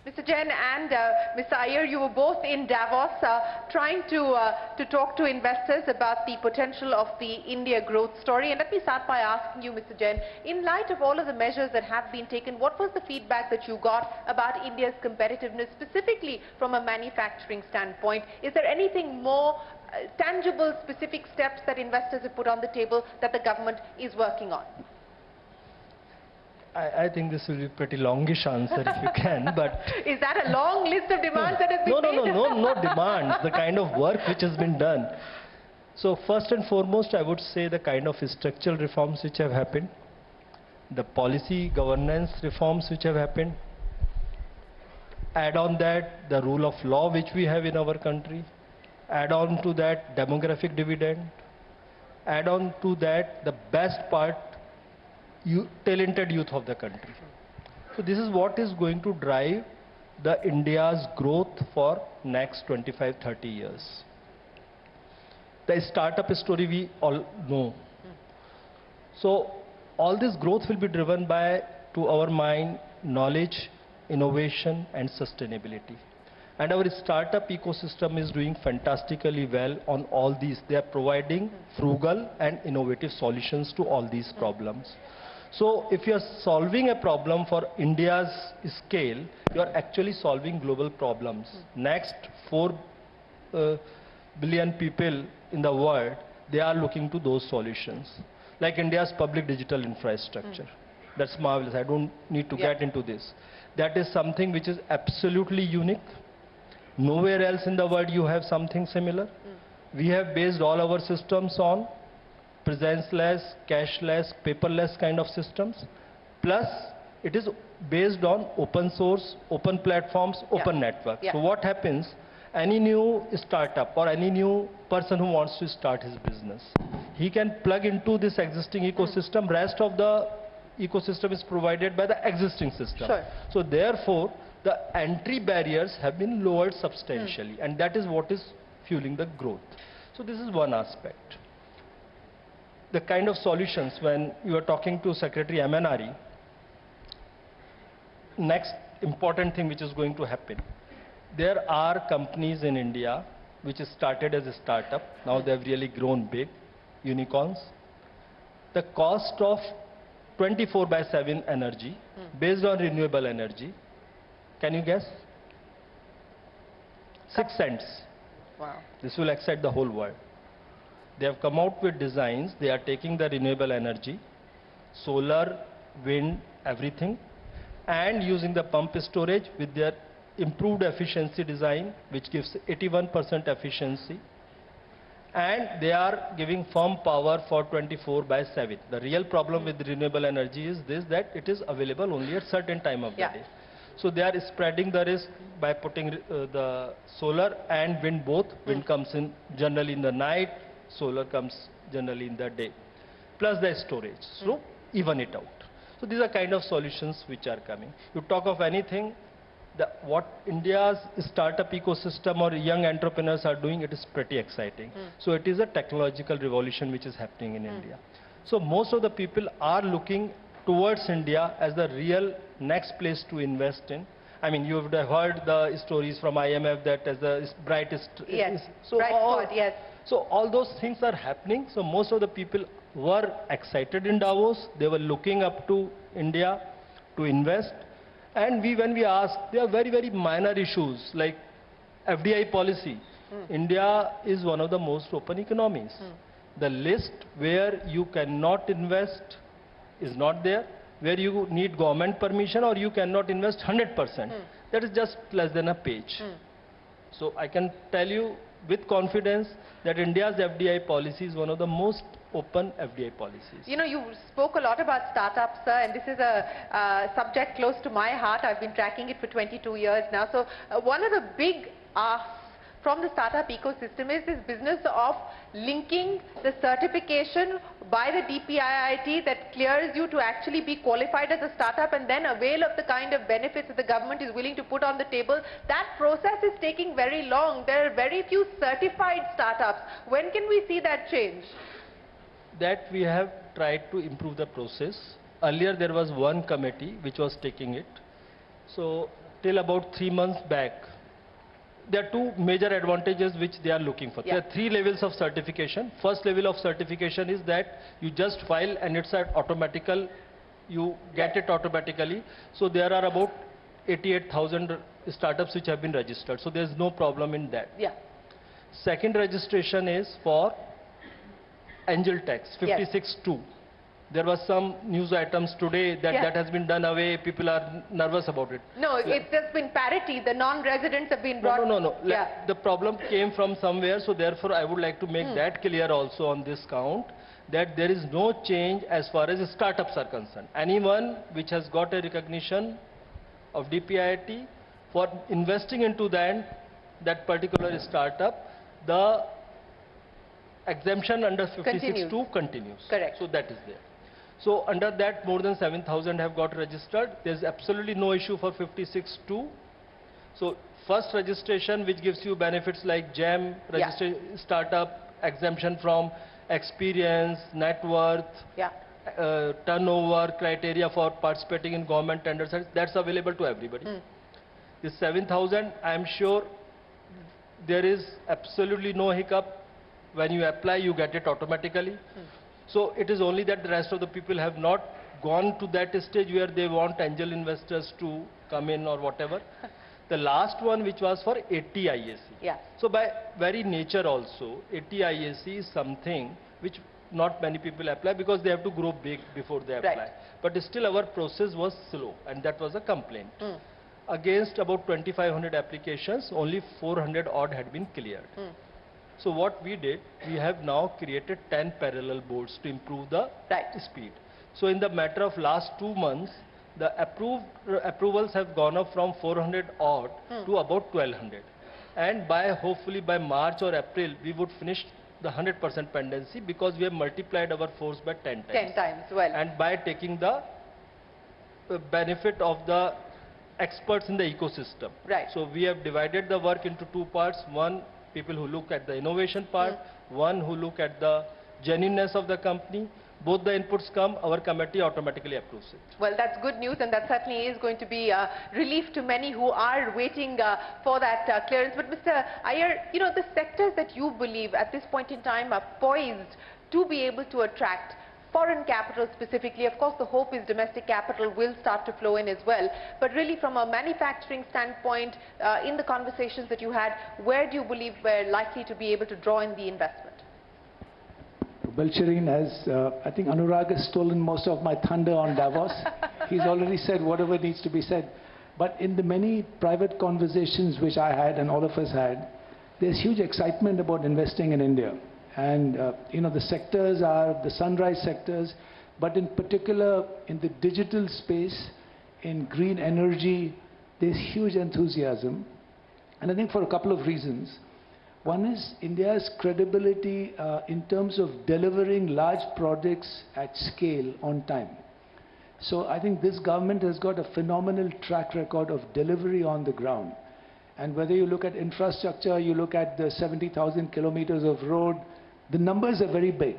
Mr. Jain and Mr. Iyer, you were both in Davos trying to talk to investors about the potential of the India growth story. And let me start by asking you, Mr. Jain, in light of all of the measures that have been taken, what was the feedback that you got about India's competitiveness, specifically from a manufacturing standpoint? Is there anything more tangible, specific steps that investors have put on the table that the government is working on? I think this will be a pretty longish answer if you can, but... Is that a long list of demands that has been made? No demands, the kind of work which has been done. So first and foremost, I would say the kind of structural reforms which have happened, the policy governance reforms which have happened, add on that the rule of law which we have in our country, add on to that demographic dividend, add on to that the best part, talented youth of the country. So this is what is going to drive the India's growth for next 25-30 years. The startup story we all know. So all this growth will be driven by, to our mind, knowledge, innovation and sustainability. And our startup ecosystem is doing fantastically well on all these. They are providing frugal and innovative solutions to all these problems. So if you are solving a problem for India's scale, you are actually solving global problems. Next 4 billion people in the world, they are looking to those solutions. Like India's public digital infrastructure. That's marvelous. I don't need to get into this. That is something which is absolutely unique. Nowhere else in the world you have something similar. We have based all our systems on presence-less, cashless, paperless kind of systems. Plus, it is based on open source, open platforms, open network. So what happens, any new startup or any new person who wants to start his business, he can plug into this existing ecosystem. Rest of the ecosystem is provided by the existing system. So therefore, the entry barriers have been lowered substantially, and that is what is fueling the growth. So this is one aspect. The kind of solutions, when you are talking to Secretary MNRE, next important thing which is going to happen, there are companies in India which started as a startup, now they have really grown big, unicorns. The cost of 24/7 energy based on renewable energy, can you guess? 6 cents. Wow. This will excite the whole world. They have come out with designs. They are taking the renewable energy, solar, wind, everything, and using the pump storage with their improved efficiency design, which gives 81% efficiency. And they are giving firm power for 24/7. The real problem with renewable energy is this, that it is available only at certain time of the day. So they are spreading the risk by putting the solar and wind both. Wind comes in generally in the night, solar comes generally in the day, plus the storage. So even it out. So these are kind of solutions which are coming. You talk of anything, what India's startup ecosystem or young entrepreneurs are doing, it is pretty exciting. So it is a technological revolution which is happening in India. So most of the people are looking towards India as the real next place to invest in. I mean, you have heard the stories from IMF that as the brightest... So all those things are happening. So most of the people were excited in Davos. They were looking up to India to invest. And when we asked, there are very, very minor issues like FDI policy. India is one of the most open economies. The list where you cannot invest is not there, where you need government permission or you cannot invest 100%. That is just less than a page. So I can tell you with confidence that India's FDI policy is one of the most open FDI policies. You know, you spoke a lot about startups, sir, and this is a subject close to my heart. I've been tracking it for 22 years now. So one of the big asks from the startup ecosystem is this business of linking the certification by the DPIIT that clears you to actually be qualified as a startup and then avail of the kind of benefits that the government is willing to put on the table. That process is taking very long. There are very few certified startups. When can we see that change? That we have tried to improve the process. Earlier there was one committee which was taking it. So till about 3 months back, there are two major advantages which they are looking for. Yeah. There are 3 levels of certification. First level of certification is that you just file and it's an automatical, you get it automatically. So there are about 88,000 startups which have been registered. So there's no problem in that. Yeah. Second registration is for angel tax, 56(2). There was some news items today that that has been done away. People are nervous about it. No, it's just been parity. The non-residents have been brought. No. Yeah. The problem came from somewhere, so therefore I would like to make that clear also on this count, that there is no change as far as startups are concerned. Anyone which has got a recognition of DPIIT for investing into that particular startup, the exemption under 56(2) continues. Correct. So that is there. So under that, more than 7,000 have got registered. There's absolutely no issue for 56(2). So first registration, which gives you benefits like GEM, startup, exemption from experience, net worth, turnover, criteria for participating in government tenders, that's available to everybody. This 7,000, I'm sure there is absolutely no hiccup. When you apply, you get it automatically. So it is only that the rest of the people have not gone to that stage where they want angel investors to come in or whatever. The last one, which was for 80 IAC. Yeah. So by very nature also, 80 IAC is something which not many people apply because they have to grow big before they apply. Right. But still our process was slow, and that was a complaint. Against about 2,500 applications, only 400 odd had been cleared. So what we did, we have now created 10 parallel boards to improve the speed. So in the matter of last 2 months, the approvals have gone up from 400 odd to about 1,200. And hopefully by March or April, we would finish the 100% pendency because we have multiplied our force by 10 times. 10 times, well. And by taking the benefit of the experts in the ecosystem. Right. So we have divided the work into 2 parts. One, people who look at the innovation part, one who look at the genuineness of the company. Both the inputs come, our committee automatically approves it. Well, that's good news, and that certainly is going to be relief to many who are waiting for that clearance. But Mr. Iyer, you know, the sectors that you believe at this point in time are poised to be able to attract foreign capital specifically. Of course, the hope is domestic capital will start to flow in as well. But really, from a manufacturing standpoint, in the conversations that you had, where do you believe we're likely to be able to draw in the investment? Well, Shireen, as I think Anurag has stolen most of my thunder on Davos. He's already said whatever needs to be said. But in the many private conversations which I had and all of us had, there's huge excitement about investing in India. And, you know, the sectors are the sunrise sectors, but in particular in the digital space, in green energy, there's huge enthusiasm. And I think for a couple of reasons. One is India's credibility in terms of delivering large projects at scale on time. So I think this government has got a phenomenal track record of delivery on the ground. And whether you look at infrastructure, you look at the 70,000 kilometers of road, the numbers are very big.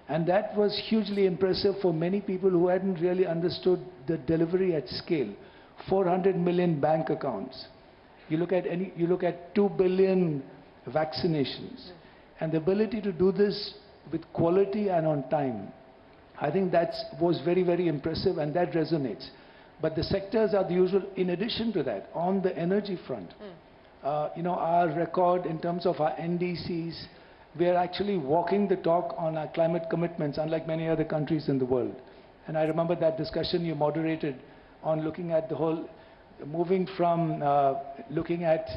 And that was hugely impressive for many people who hadn't really understood the delivery at scale. 400 million bank accounts. You look at 2 billion vaccinations. And the ability to do this with quality and on time, I think that was very, very impressive, and that resonates. But the sectors are the usual. In addition to that, on the energy front, you know, our record in terms of our NDCs, we are actually walking the talk on our climate commitments, unlike many other countries in the world. And I remember that discussion you moderated on looking at the whole, moving from looking at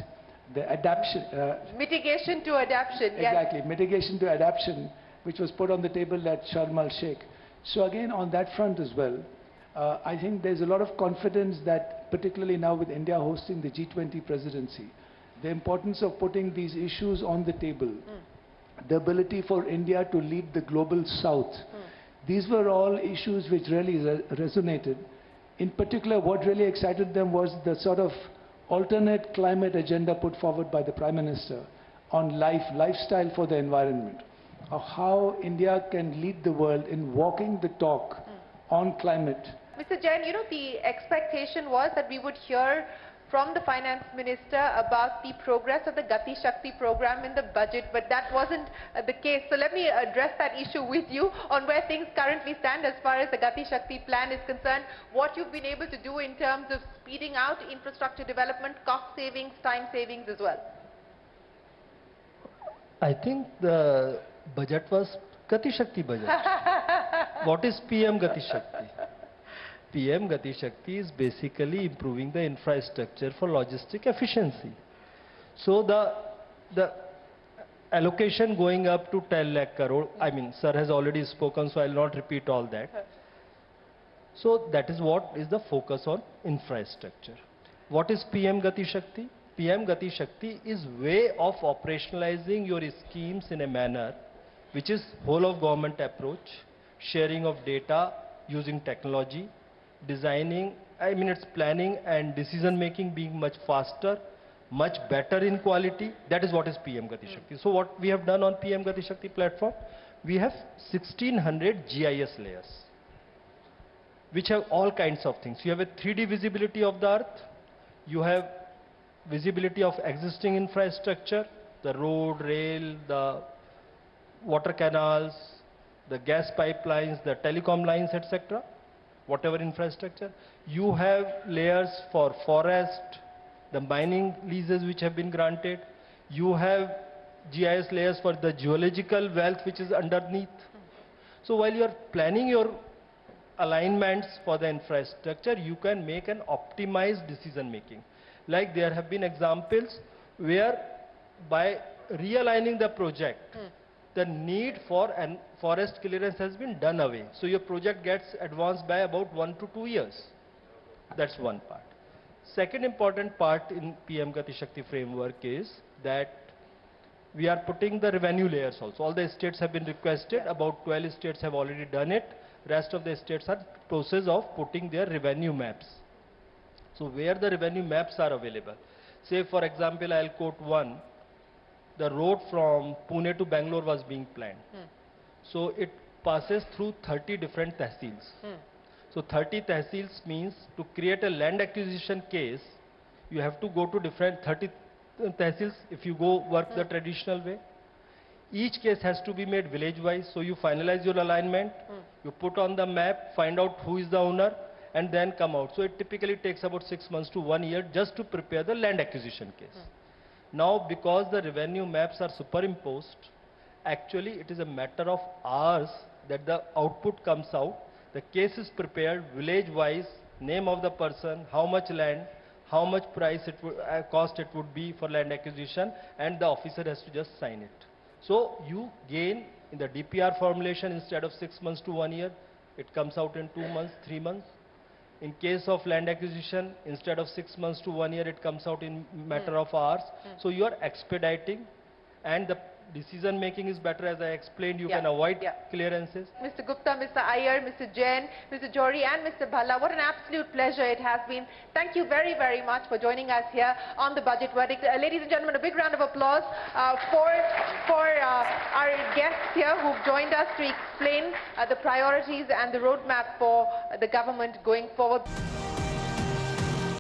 the adaptation. Mitigation to adaptation. Exactly, mitigation to adaptation, which was put on the table at Sharm el-Sheikh. So again, on that front as well, I think there's a lot of confidence that, particularly now with India hosting the G20 presidency, the importance of putting these issues on the table, the ability for India to lead the global south, these were all issues which really resonated. In particular, what really excited them was the sort of alternate climate agenda put forward by the Prime Minister on lifestyle for the environment, of how India can lead the world in walking the talk on climate Mr. Jain, you know, the expectation was that we would hear from the Finance Minister about the progress of the Gati Shakti program in the budget, but that wasn't the case. So let me address that issue with you on where things currently stand as far as the Gati Shakti plan is concerned, what you've been able to do in terms of speeding out infrastructure development, cost savings, time savings as well. I think the budget was Gati Shakti budget. What is PM Gati Shakti? PM Gati Shakti is basically improving the infrastructure for logistic efficiency. So the allocation going up to 10 lakh crore, I mean, sir has already spoken, so I will not repeat all that. So that is what is the focus on infrastructure. What is PM Gati Shakti? PM Gati Shakti is way of operationalizing your schemes in a manner which is whole of government approach, sharing of data using technology, designing, I mean it's planning and decision making being much faster, much better in quality. That is what is PM Gati Shakti. So what we have done on PM Gati Shakti platform, we have 1600 GIS layers, which have all kinds of things. You have a 3D visibility of the earth, you have visibility of existing infrastructure, the road, rail, the water canals, the gas pipelines, the telecom lines, etc. Whatever infrastructure. You have layers for forest, the mining leases which have been granted. You have GIS layers for the geological wealth which is underneath. So while you are planning your alignments for the infrastructure, you can make an optimized decision making. Like there have been examples where by realigning the project, the need for an forest clearance has been done away. So your project gets advanced by about 1 to 2 years. That's one part. Second important part in PM Gati Shakti framework is that we are putting the revenue layers also. All the states have been requested, about 12 states have already done it. Rest of the states are process of putting their revenue maps. So where the revenue maps are available. Say for example, I'll quote one. The road from Pune to Bangalore was being planned. So it passes through 30 different tehsils. So 30 tehsils means to create a land acquisition case, you have to go to different 30 tehsils if you go work the traditional way. Each case has to be made village wise, so you finalize your alignment, you put on the map, find out who is the owner and then come out. So it typically takes about 6 months to 1 year just to prepare the land acquisition case. Now because the revenue maps are superimposed, actually it is a matter of hours that the output comes out. The case is prepared village wise, name of the person, how much land, how much price it would, cost it would be for land acquisition, and the officer has to just sign it. So you gain in the DPR formulation instead of 6 months to 1 year, it comes out in 2 months, 3 months. In case of land acquisition, instead of 6 months to 1 year, it comes out in matter of hours. So you are expediting and the decision making is better. As I explained, you can avoid clearances. Mr. Gupta, Mr. Iyer, Mr. Jain, Mr. Johri and Mr. Bhalla, what an absolute pleasure it has been. Thank you very, very much for joining us here on the Budget Verdict. Ladies and gentlemen, a big round of applause for our guests here who've joined us to explain the priorities and the roadmap for the government going forward.